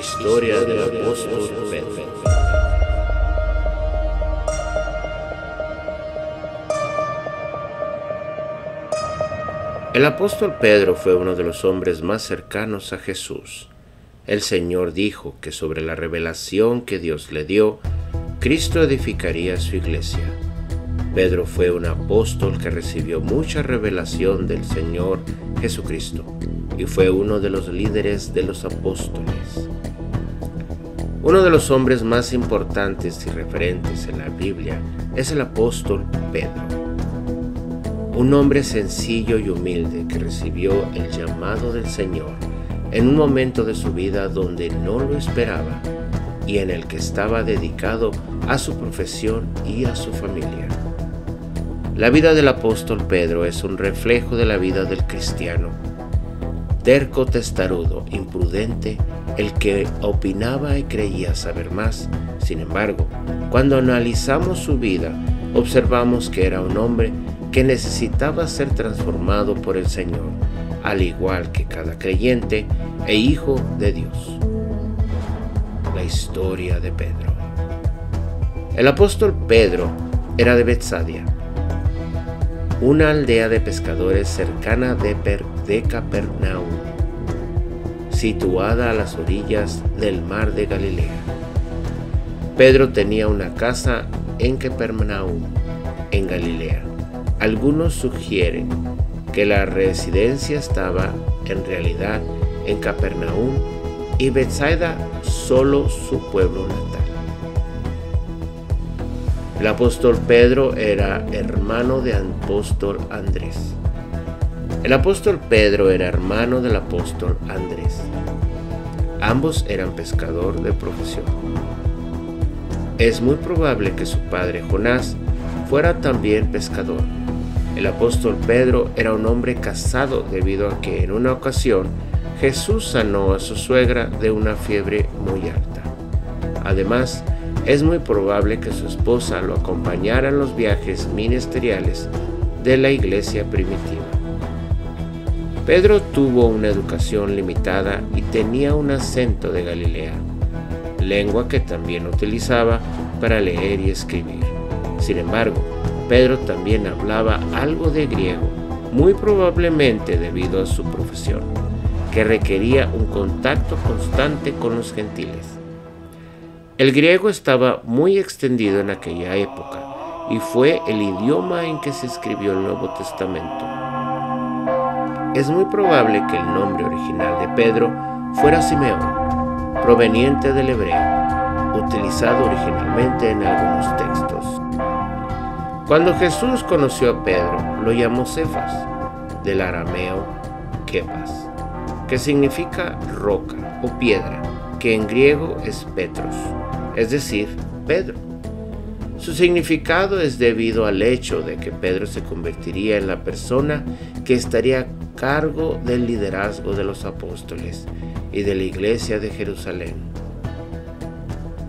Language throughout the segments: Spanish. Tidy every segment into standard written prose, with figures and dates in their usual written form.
Historia del apóstol Pedro. El apóstol Pedro fue uno de los hombres más cercanos a Jesús. El Señor dijo que sobre la revelación que Dios le dio, Cristo edificaría su iglesia. Pedro fue un apóstol que recibió mucha revelación del Señor Jesucristo y fue uno de los líderes de los apóstoles. Uno de los hombres más importantes y referentes en la Biblia es el apóstol Pedro. Un hombre sencillo y humilde que recibió el llamado del Señor en un momento de su vida donde no lo esperaba y en el que estaba dedicado a su profesión y a su familia. La vida del apóstol Pedro es un reflejo de la vida del cristiano. Terco, testarudo, imprudente, el que opinaba y creía saber más. Sin embargo, cuando analizamos su vida, observamos que era un hombre que necesitaba ser transformado por el Señor, al igual que cada creyente e hijo de Dios. La historia de Pedro. El apóstol Pedro era de Betsaida, una aldea de pescadores cercana de Capernaum, situada a las orillas del mar de Galilea. Pedro tenía una casa en Capernaum, en Galilea. Algunos sugieren que la residencia estaba en realidad en Capernaum y Betsaida solo su pueblo natal. El apóstol Pedro era hermano del apóstol Andrés. El apóstol Pedro era hermano del apóstol Andrés. Ambos eran pescador de profesión. Es muy probable que su padre Jonás fuera también pescador. El apóstol Pedro era un hombre casado debido a que en una ocasión Jesús sanó a su suegra de una fiebre muy alta. Además, es muy probable que su esposa lo acompañara en los viajes ministeriales de la iglesia primitiva. Pedro tuvo una educación limitada y tenía un acento de Galilea, lengua que también utilizaba para leer y escribir. Sin embargo, Pedro también hablaba algo de griego, muy probablemente debido a su profesión, que requería un contacto constante con los gentiles. El griego estaba muy extendido en aquella época y fue el idioma en que se escribió el Nuevo Testamento. Es muy probable que el nombre original de Pedro fuera Simeón, proveniente del hebreo, utilizado originalmente en algunos textos. Cuando Jesús conoció a Pedro, lo llamó Cefas, del arameo Kephas, que significa roca o piedra, que en griego es Petros, es decir, Pedro. Su significado es debido al hecho de que Pedro se convertiría en la persona que estaría a cargo del liderazgo de los apóstoles y de la iglesia de Jerusalén.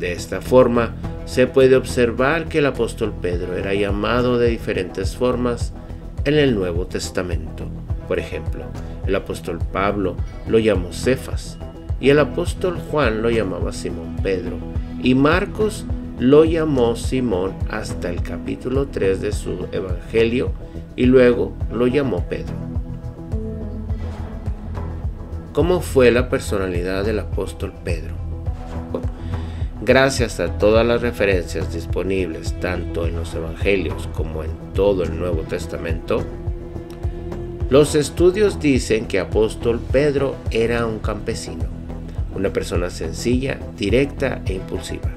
De esta forma, se puede observar que el apóstol Pedro era llamado de diferentes formas en el Nuevo Testamento. Por ejemplo, el apóstol Pablo lo llamó Cefas, y el apóstol Juan lo llamaba Simón Pedro, y Marcos lo llamó Simón hasta el capítulo 3 de su evangelio, y luego lo llamó Pedro. ¿Cómo fue la personalidad del apóstol Pedro? Gracias a todas las referencias disponibles tanto en los evangelios como en todo el Nuevo Testamento, los estudios dicen que apóstol Pedro era un campesino, una persona sencilla, directa e impulsiva.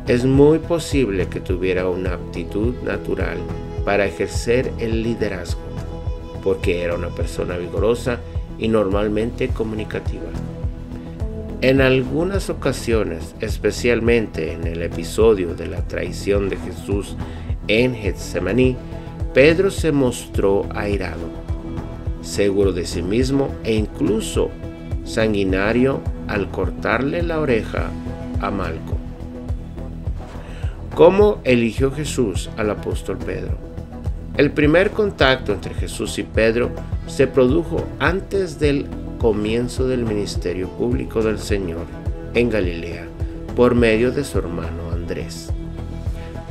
Es muy posible que tuviera una aptitud natural para ejercer el liderazgo, porque era una persona vigorosa y normalmente comunicativa. En algunas ocasiones, especialmente en el episodio de la traición de Jesús en Getsemaní, Pedro se mostró airado, seguro de sí mismo e incluso sanguinario al cortarle la oreja a Malco. ¿Cómo eligió Jesús al apóstol Pedro? El primer contacto entre Jesús y Pedro se produjo antes del comienzo del ministerio público del Señor en Galilea por medio de su hermano Andrés.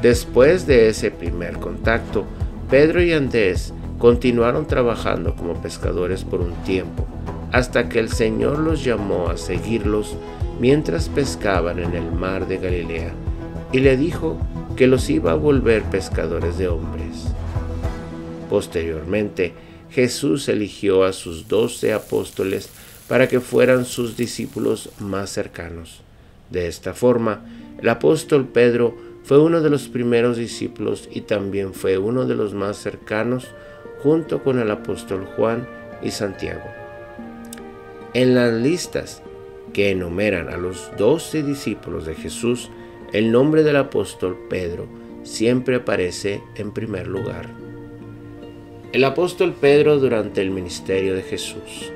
Después de ese primer contacto, Pedro y Andrés continuaron trabajando como pescadores por un tiempo, hasta que el Señor los llamó a seguirlos mientras pescaban en el mar de Galilea, y le dijo que los iba a volver pescadores de hombres. Posteriormente, Jesús eligió a sus 12 apóstoles para que fueran sus discípulos más cercanos. De esta forma, el apóstol Pedro fue uno de los primeros discípulos y también fue uno de los más cercanos, junto con el apóstol Juan y Santiago. En las listas que enumeran a los 12 discípulos de Jesús, el nombre del apóstol Pedro siempre aparece en primer lugar. El apóstol Pedro durante el ministerio de Jesús.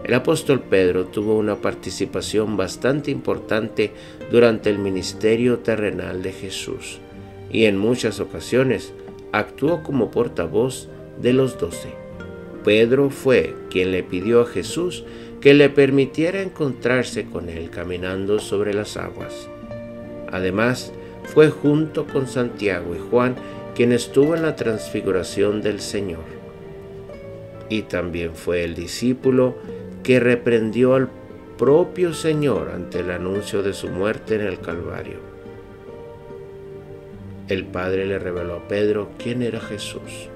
El apóstol Pedro tuvo una participación bastante importante durante el ministerio terrenal de Jesús y en muchas ocasiones actuó como portavoz de los 12. Pedro fue quien le pidió a Jesús que le permitiera encontrarse con él caminando sobre las aguas. Además, fue junto con Santiago y Juan quien estuvo en la transfiguración del Señor. Y también fue el discípulo que reprendió al propio Señor ante el anuncio de su muerte en el Calvario. El Padre le reveló a Pedro quién era Jesús.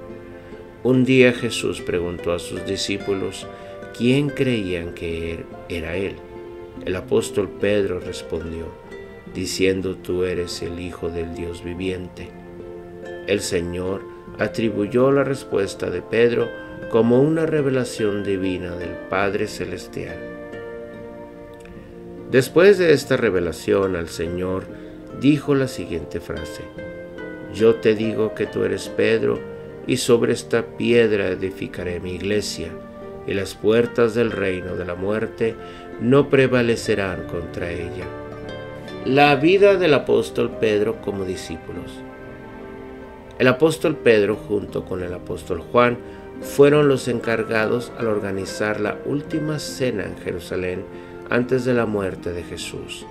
Un día Jesús preguntó a sus discípulos quién creían que era Él. El apóstol Pedro respondió, diciendo: tú eres el Hijo del Dios viviente. El Señor atribuyó la respuesta de Pedro como una revelación divina del Padre Celestial. Después de esta revelación al Señor, dijo la siguiente frase: yo te digo que tú eres Pedro, y sobre esta piedra edificaré mi iglesia, y las puertas del reino de la muerte no prevalecerán contra ella. La vida del apóstol Pedro como discípulos. El apóstol Pedro, junto con el apóstol Juan, fueron los encargados al organizar la última cena en Jerusalén antes de la muerte de Jesús.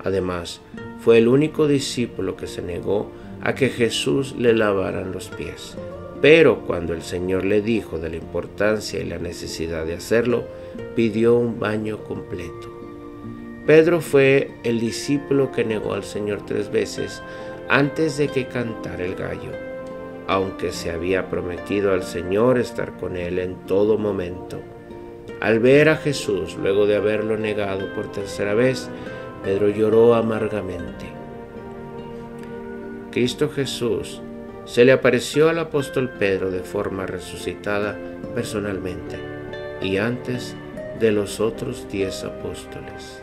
Además, fue el único discípulo que se negó a que Jesús le lavaran los pies. Pero cuando el Señor le dijo de la importancia y la necesidad de hacerlo, pidió un baño completo. Pedro fue el discípulo que negó al Señor 3 veces antes de que cantara el gallo, aunque se había prometido al Señor estar con él en todo momento. Al ver a Jesús, luego de haberlo negado por 3ª vez, Pedro lloró amargamente. Cristo Jesús se le apareció al apóstol Pedro de forma resucitada personalmente y antes de los otros 10 apóstoles.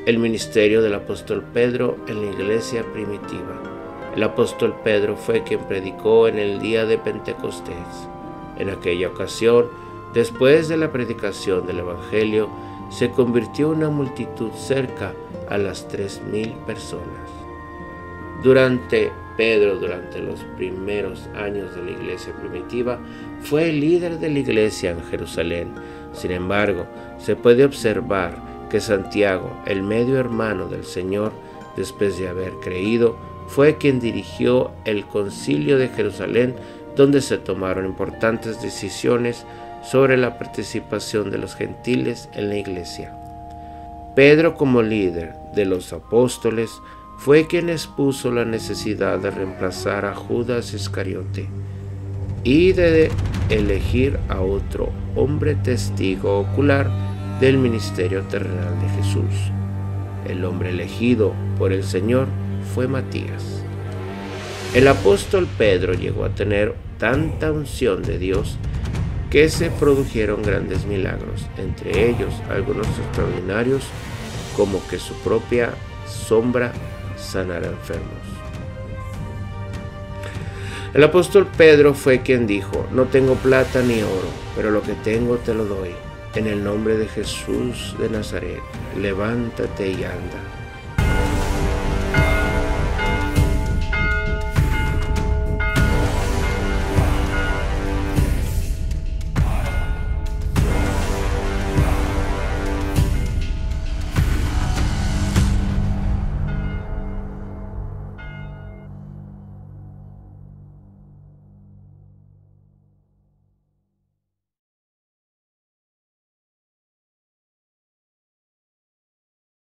El ministerio del apóstol Pedro en la iglesia primitiva. El apóstol Pedro fue quien predicó en el día de Pentecostés. En aquella ocasión, después de la predicación del Evangelio, se convirtió una multitud cerca a las 3,000 personas. Durante los primeros años de la iglesia primitiva, fue el líder de la iglesia en Jerusalén. Sin embargo, se puede observar que Santiago, el medio hermano del Señor, después de haber creído, fue quien dirigió el concilio de Jerusalén, donde se tomaron importantes decisiones sobre la participación de los gentiles en la iglesia. Pedro, como líder de los apóstoles, fue quien expuso la necesidad de reemplazar a Judas Iscariote y de elegir a otro hombre testigo ocular del ministerio terrenal de Jesús. El hombre elegido por el Señor fue Matías. El apóstol Pedro llegó a tener tanta unción de Dios que se produjeron grandes milagros, entre ellos algunos extraordinarios, como que su propia sombra sanara enfermos. El apóstol Pedro fue quien dijo: no tengo plata ni oro, pero lo que tengo te lo doy. En el nombre de Jesús de Nazaret, levántate y anda.